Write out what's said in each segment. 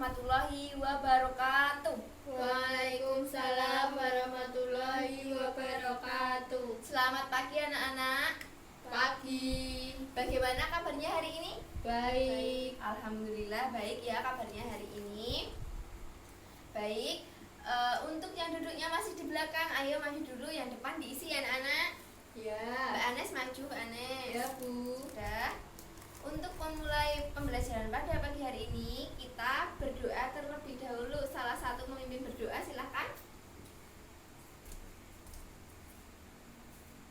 warahmatullahi wabarakatuh. Waalaikumsalam warahmatullahi wabarakatuh. Selamat pagi anak-anak. Pagi. Bagaimana kabarnya hari ini? Baik. Alhamdulillah baik ya kabarnya hari ini. Baik, untuk yang duduknya masih di belakang, ayo maju dulu, yang depan diisi ya anak-anak. Ya. Mbak Anes maju, Mbak Anes. Ya, Bu. Sudah. Untuk memulai pembelajaran pada pagi hari ini, kita berdoa terlebih dahulu. Salah satu pemimpin berdoa, silahkan.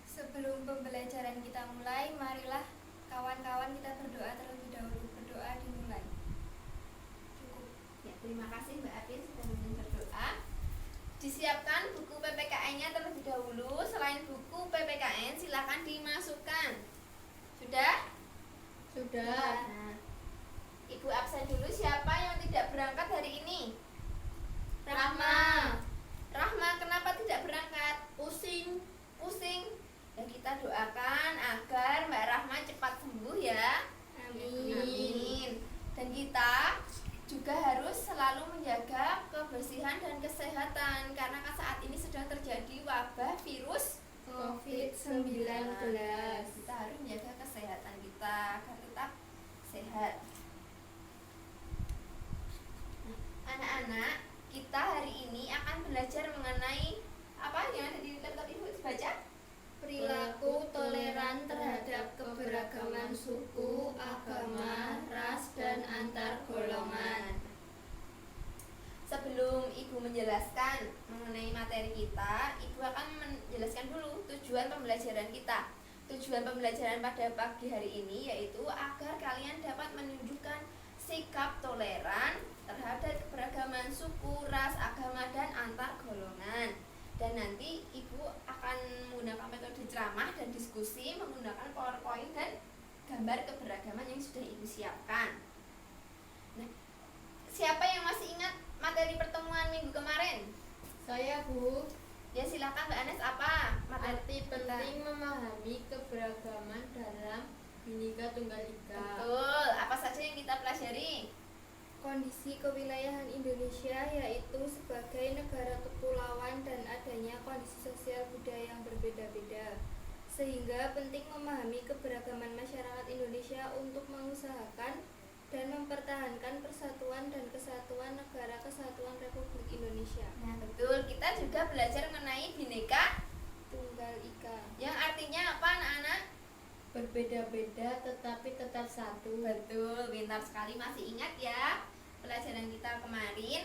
Sebelum pembelajaran kita mulai, marilah kawan-kawan kita berdoa terlebih dahulu. Berdoa dimulai. Cukup. Ya, terima kasih Mbak Apin sudah memimpin berdoa. Disiapkan buku PPKN-nya terlebih dahulu. Selain buku PPKN, silahkan dimasukkan. Sudah? Sudah. Nah, Ibu absen dulu. Siapa yang tidak berangkat hari ini? Rahma. Rahma, kenapa tidak berangkat? Pusing. Pusing. Ya, kita doakan agar Mbak Rahma cepat sembuh ya. Amin. Dan kita juga harus selalu menjaga kebersihan dan kesehatan karena saat ini sedang terjadi wabah virus COVID-19. Kita harus menjaga kesehatan kita agar tetap sehat. Nah, anak-anak, kita hari ini akan belajar mengenai apa yang ada di laptop Ibu, dibaca? Perilaku toleran terhadap keberagaman suku, agama, ras, dan antar golongan. Sebelum Ibu menjelaskan mengenai materi kita, Ibu akan menjelaskan dulu tujuan pembelajaran kita. Tujuan pembelajaran pada pagi hari ini yaitu agar kalian dapat menunjukkan sikap toleran terhadap keberagaman suku, ras, agama, dan antar golongan. Dan nanti Ibu akan menggunakan metode ceramah dan diskusi menggunakan PowerPoint dan gambar keberagaman yang sudah Ibu siapkan. Nah, siapa yang masih ingat materi pertemuan minggu kemarin? Saya, Bu. Ya, silakan Mbak Anes, apa materi Arti penting memahami keberagaman dalam Bhinneka Tunggal Ika. Betul, apa saja yang kita pelajari? Kondisi kewilayahan Indonesia yaitu sebagai negara kepulauan dan adanya kondisi sosial budaya yang berbeda-beda. Sehingga penting memahami keberagaman masyarakat Indonesia untuk mengusahakan dan mempertahankan persatuan dan kesatuan Negara Kesatuan Republik Indonesia. Nah, betul, kita juga belajar mengenai Bhinneka Tunggal Ika. yang artinya apa anak-anak? Berbeda-beda tetapi tetap satu. Betul, pintar sekali, masih ingat ya pelajaran kita kemarin.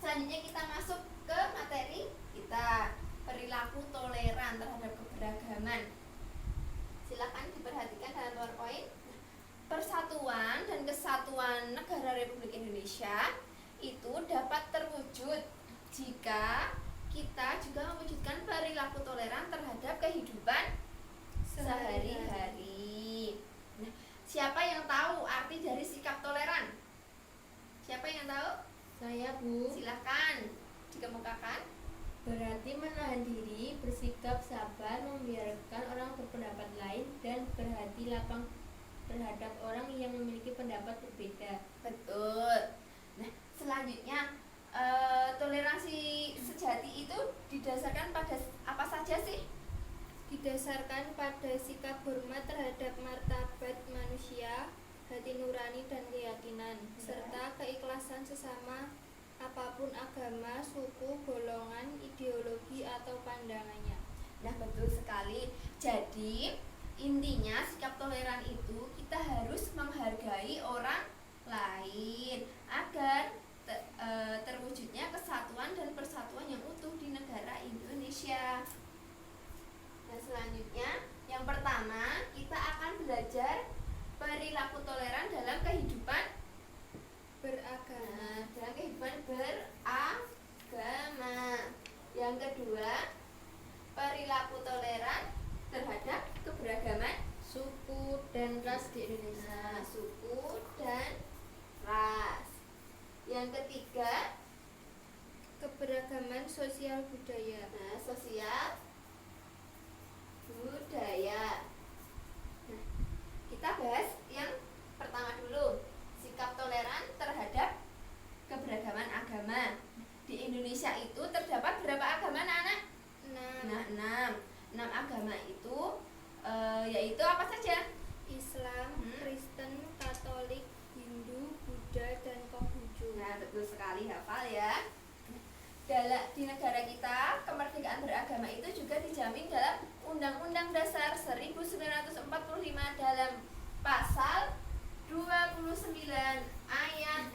Selanjutnya kita masuk ke materi kita, perilaku toleran terhadap keberagaman. Silakan diperhatikan dalam PowerPoint. Persatuan dan kesatuan negara Republik Indonesia itu dapat terwujud jika kita juga mewujudkan perilaku toleran terhadap kehidupan sehari-hari. Nah, siapa yang tahu arti dari sikap toleran? Siapa yang tahu? Saya, Bu. Silahkan dikemukakan. Berarti menahan diri, bersikap sabar, membiarkan orang berpendapat lain, dan berhati lapang terhadap orang yang memiliki pendapat berbeda. Betul. Nah, selanjutnya toleransi sejati itu didasarkan pada apa saja sih? Didasarkan pada sikap hormat terhadap martabat manusia, hati nurani dan keyakinan, serta keikhlasan sesama apapun agama, suku, golongan, ideologi, atau pandangannya. Nah, betul sekali. Jadi, intinya sikap toleran itu kita harus menghargai orang lain agar terwujudnya kesatuan dan persatuan yang utuh di negara Indonesia. Nah, selanjutnya yang pertama kita akan belajar perilaku toleran dalam kehidupan Beragama. dalam kehidupan beragama. Yang kedua, perilaku toleran terhadap keberagaman Suku dan ras di Indonesia. suku dan ras. Yang ketiga, Keberagaman sosial budaya. sosial budaya. Nah, kita bahas yang pertama dulu, sikap toleran terhadap itu terdapat berapa agama anak-anak? Nah, Nah, 6 agama itu yaitu apa saja? Islam, Kristen, Katolik, Hindu, Buddha, dan Konghucu. Nah, betul sekali, hafal ya. Di negara kita, kemerdekaan beragama itu juga dijamin dalam Undang-Undang Dasar 1945 dalam pasal 29 ayat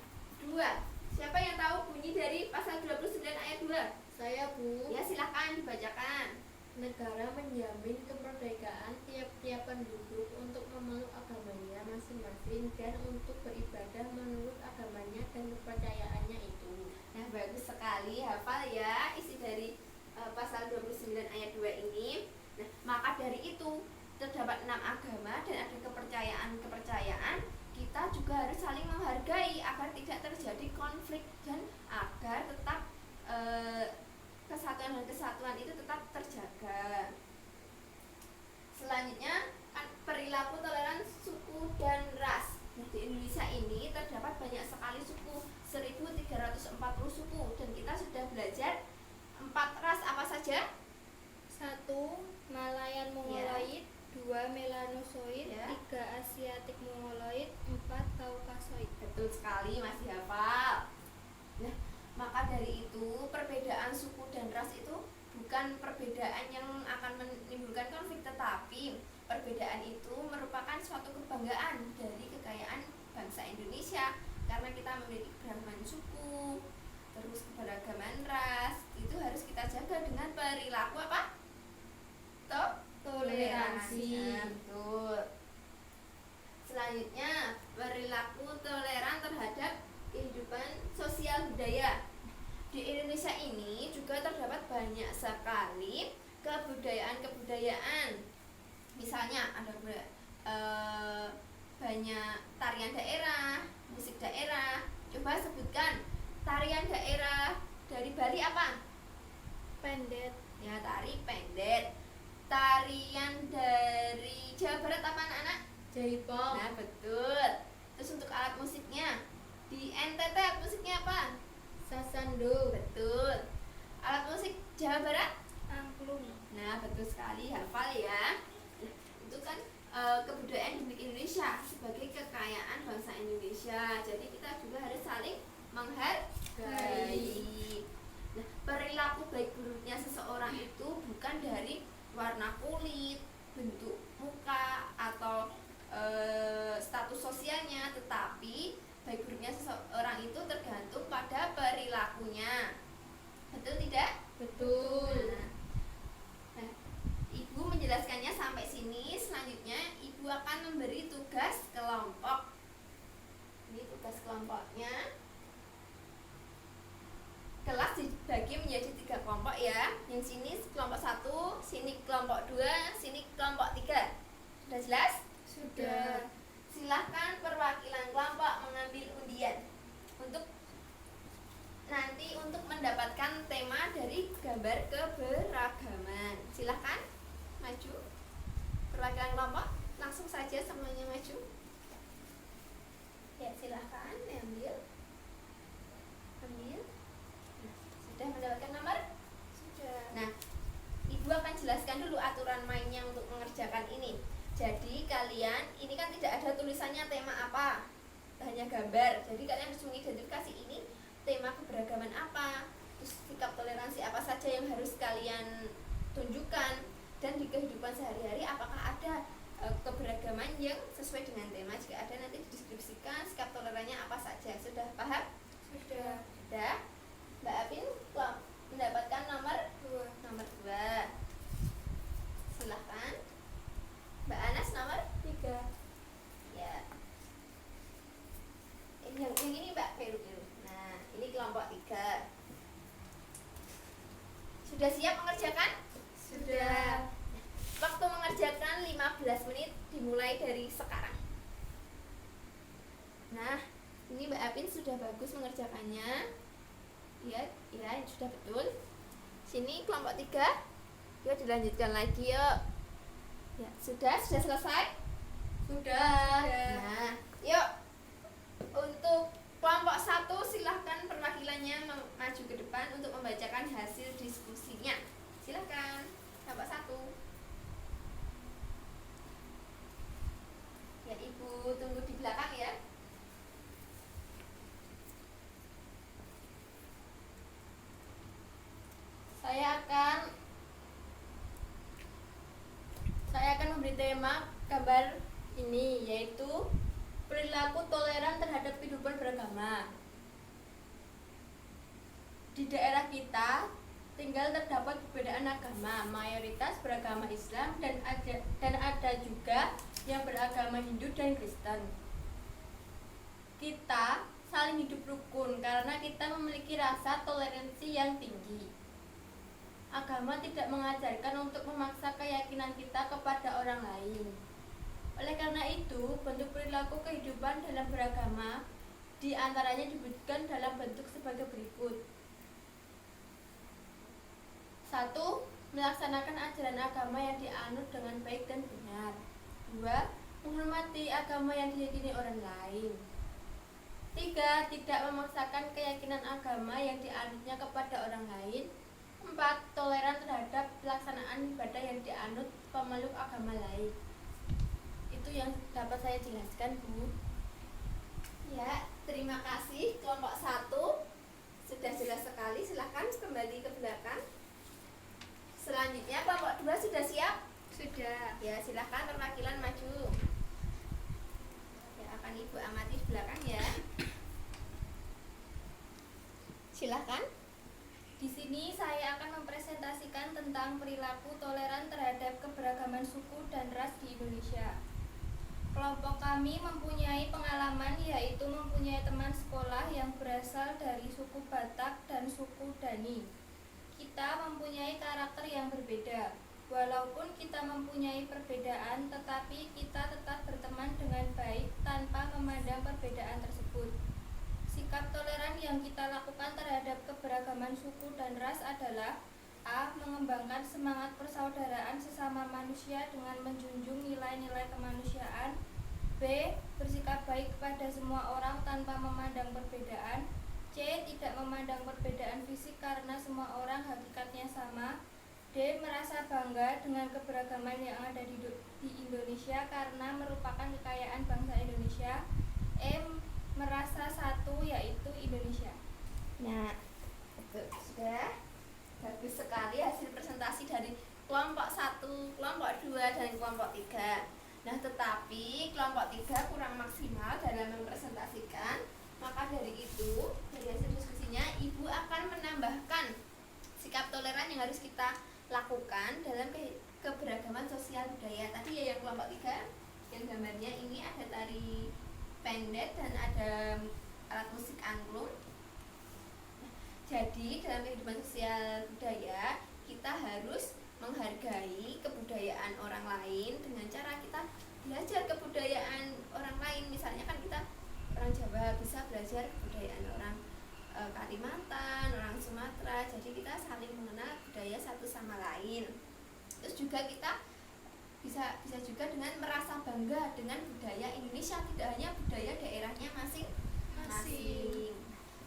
2. Siapa yang tahu bunyi dari pasal 29 ayat 2? Saya, Bu. Ya, silakan dibacakan. Negara menjamin kemerdekaan tiap-tiap penduduk untuk memeluk agamanya masing-masing dan untuk beribadah menurut agamanya dan kepercayaannya itu. Nah, bagus sekali, hafal ya isi dari pasal 29 ayat 2 ini. Nah, maka dari itu terdapat 6 agama dan ada kepercayaan-kepercayaan. Kita juga harus saling menghargai agar tidak terjadi konflik dan agar tetap kesatuan dan kesatuan itu tetap terjaga. Selanjutnya perilaku toleran suku dan ras. Nah, di Indonesia ini terdapat banyak sekali suku, 1340 suku, dan kita sudah belajar 4 ras apa saja? 1. Malayan Mongoloid, 2. Melanosoid, Ya. 3. Asiatic Mongoloid, 4. Kaukasoid. Betul sekali, masih hafal. Nah, maka dari itu perbedaan suku dan ras itu bukan perbedaan yang akan menimbulkan konflik, tetapi perbedaan itu merupakan suatu kebanggaan dari kekayaan bangsa Indonesia karena kita memiliki keragaman suku, terus keberagaman ras. Itu harus kita jaga dengan perilaku apa? Toleransi. Nah, betul. Selanjutnya, perilaku toleran terhadap kehidupan sosial budaya. Di Indonesia ini juga terdapat banyak sekali kebudayaan-kebudayaan. Misalnya ada banyak tarian daerah, musik daerah. Coba sebutkan tarian daerah dari Bali apa? Pendet. Ya, tari pendet. Tarian dari Jawa Barat apa anak-anak? Jaipong. Nah, betul. Terus untuk alat musiknya, di NTT alat musiknya apa? Sasando. Betul. Alat musik Jawa Barat? Angklung. Nah, betul sekali, hafal ya. Nah, itu kan kebudayaan di Indonesia sebagai kekayaan bangsa Indonesia. Jadi kita juga harus saling menghargai. Nah, perilaku baik buruknya seseorang itu bukan dari warna kulit, bentuk muka, atau status sosialnya, tetapi baik buruknya seseorang itu tergantung pada perilakunya. Betul tidak? Betul. Nah, Ibu menjelaskannya sampai sini. Selanjutnya Ibu akan memberi tugas kelompok. Ini tugas kelompoknya. Kelas dibagi menjadi 3 kelompok ya. Yang sini kelompok 1, sini kelompok 2, sini kelompok 3. Sudah jelas? Sudah. Silahkan perwakilan kelompok mengambil undian untuk nanti untuk mendapatkan tema dari gambar keberagaman. Silahkan maju. Perwakilan kelompok langsung saja semuanya maju. Ya, silahkan ambil. Ambil. Nah, sudah mendapatkan nomor? Sudah. Nah, Ibu akan jelaskan dulu aturan mainnya untuk mengerjakan ini. Jadi kalian, ini kan tidak ada tulisannya tema apa, hanya gambar. Jadi kalian harus mengidentifikasi ini tema keberagaman apa, terus sikap toleransi apa saja yang harus kalian tunjukkan, dan di kehidupan sehari-hari apakah ada keberagaman yang sesuai dengan tema. Jika ada nanti dideskripsikan sikap tolerannya apa saja. Sudah paham? Sudah. Sudah. Mbak Apin mendapatkan nomor 2. Silahkan. Mbak Anas nomor 3. ya. Yang ini Mbak Peru. Nah, ini kelompok 3. Sudah siap mengerjakan? Sudah. Waktu mengerjakan 15 menit dimulai dari sekarang. Nah, ini Mbak Apin sudah bagus mengerjakannya. Ya, sudah betul. Sini kelompok 3. Yuk dilanjutkan lagi yuk. Ya, sudah selesai? Sudah. Nah, yuk untuk Kelompok 1 silahkan perwakilannya maju ke depan untuk membacakan hasil diskusinya. Silahkan kelompok 1. Ya, Ibu tunggu di belakang ya. Saya akan memberi tema gambar ini, yaitu perilaku toleran terhadap kehidupan beragama. Di daerah kita tinggal terdapat perbedaan agama, mayoritas beragama Islam dan ada juga yang beragama Hindu dan Kristen. Kita saling hidup rukun karena kita memiliki rasa toleransi yang tinggi. Agama tidak mengajarkan untuk memaksa keyakinan kita kepada orang lain. Oleh karena itu, bentuk perilaku kehidupan dalam beragama di antaranya diwujudkan dalam bentuk sebagai berikut. 1. Melaksanakan ajaran agama yang dianut dengan baik dan benar. 2. Menghormati agama yang diyakini orang lain. 3. Tidak memaksakan keyakinan agama yang dianutnya kepada orang lain. 4. Toleran terhadap pelaksanaan ibadah yang dianut pemeluk agama lain. Itu yang dapat saya jelaskan, Bu. Ya, terima kasih. Kelompok 1 sudah jelas sekali. Silahkan kembali ke belakang. Selanjutnya kelompok 2 sudah siap? Sudah. Ya, silahkan perwakilan maju. Ya, akan Ibu amati di belakang ya. Silahkan. Di sini saya akan mempresentasikan tentang perilaku toleran terhadap keberagaman suku dan ras di Indonesia. Kelompok kami mempunyai pengalaman, yaitu mempunyai teman sekolah yang berasal dari suku Batak dan suku Dani. Kita mempunyai karakter yang berbeda. Walaupun kita mempunyai perbedaan, tetapi kita tetap berteman dengan baik tanpa memandang perbedaan tersebut. Sikap toleran yang kita lakukan terhadap keberagaman suku dan ras adalah: A. Mengembangkan semangat persaudaraan sesama manusia dengan menjunjung nilai-nilai kemanusiaan. B. Bersikap baik kepada semua orang tanpa memandang perbedaan. C. Tidak memandang perbedaan fisik karena semua orang hakikatnya sama. D. Merasa bangga dengan keberagaman yang ada di Indonesia karena merupakan kekayaan bangsa Indonesia. E. Merasa satu, yaitu Indonesia. Nah, itu sudah bagus sekali hasil presentasi dari kelompok 1, kelompok 2, dan kelompok 3. Nah, tetapi kelompok 3 kurang maksimal dalam mempresentasikan. Maka dari itu, dari hasil diskusinya, Ibu akan menambahkan sikap toleran yang harus kita lakukan dalam keberagaman sosial budaya. Tadi ya yang kelompok 3, yang gambarnya ini ada tari pendek dan ada alat musik angklung. Jadi dalam kehidupan sosial budaya kita harus menghargai kebudayaan orang lain dengan cara kita belajar kebudayaan orang lain. Misalnya kan kita orang Jawa bisa belajar kebudayaan orang Kalimantan, orang Sumatera. Jadi kita saling mengenal budaya satu sama lain. Terus juga kita bisa juga dengan merasa bangga dengan budaya Indonesia, tidak hanya budaya daerahnya masing-masing.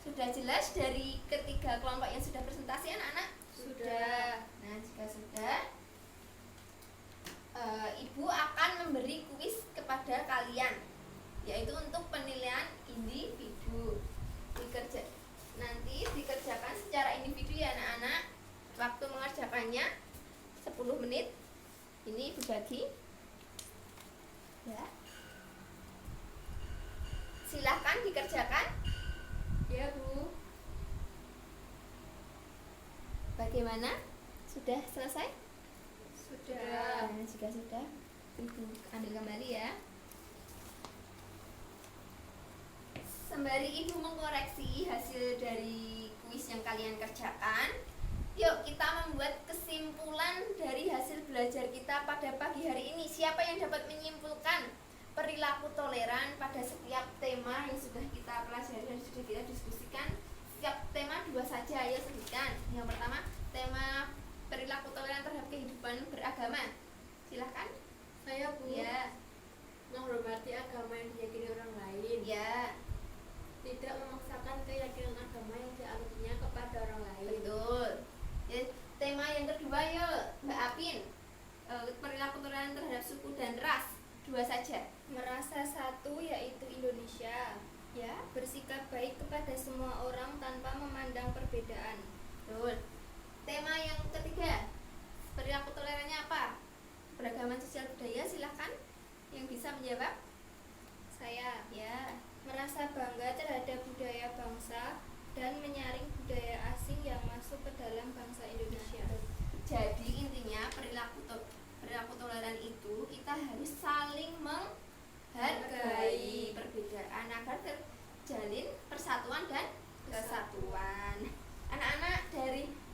Sudah jelas dari ketiga kelompok yang sudah presentasi anak-anak? Sudah. Nah, jika sudah, Ibu akan memberi kuis kepada kalian, yaitu untuk penilaian individu. Nanti dikerjakan secara individu ya anak-anak. Waktu mengerjakannya 10 menit. Ini Ibu bagi ya. Silahkan dikerjakan. Ya, Bu. Bagaimana? Sudah selesai? Sudah. Nah, jika sudah, Ibu ambil kembali ya. Sembari Ibu mengkoreksi hasil dari kuis yang kalian kerjakan, yuk kita membuat kesimpulan dari hasil belajar kita pada pagi hari ini. Siapa yang dapat menyimpulkan perilaku toleran pada setiap tema yang sudah kita pelajari dan sudah kita diskusikan? Setiap tema 2 saja, ayo sebutkan. Yang pertama, tema perilaku toleran terhadap kehidupan beragama. Silahkan. Saya, Bu. Ya. Menghormati agama yang diyakini orang lain. Ya. Tidak memaksakan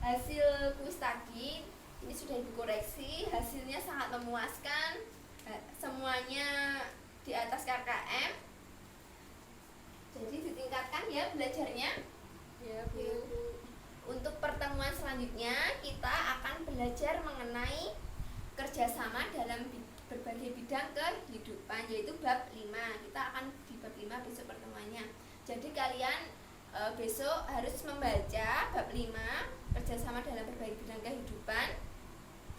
Hasil kuis tadi ini sudah Ibu koreksi, hasilnya sangat memuaskan. Semuanya di atas KKM. Jadi ditingkatkan ya belajarnya. Ya, Ya, Bu. Bu. Untuk pertemuan selanjutnya kita akan belajar mengenai kerjasama dalam berbagai bidang kehidupan, yaitu bab 5. Kita akan di bab 5 besok pertemuannya. Jadi kalian besok harus membaca bab 5 kerjasama dalam berbagai bidang kehidupan.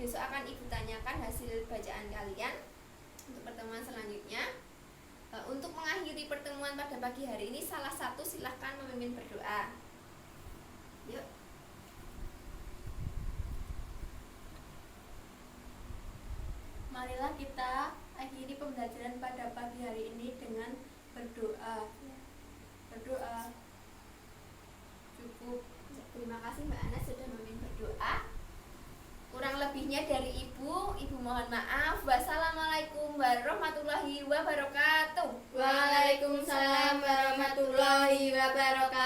Besok akan Ibu tanyakan hasil bacaan kalian untuk pertemuan selanjutnya. Untuk mengakhiri pertemuan pada pagi hari ini, salah satu silahkan memimpin berdoa. Yuk. Marilah kita akhiri pembelajaran pada pagi hari ini dengan berdoa. Berdoa. Cukup. Terima kasih Mbak Ana sudah memimpin berdoa. Kurang lebihnya dari Ibu mohon maaf. Wassalamualaikum warahmatullahi wabarakatuh. Waalaikumsalam warahmatullahi wabarakatuh.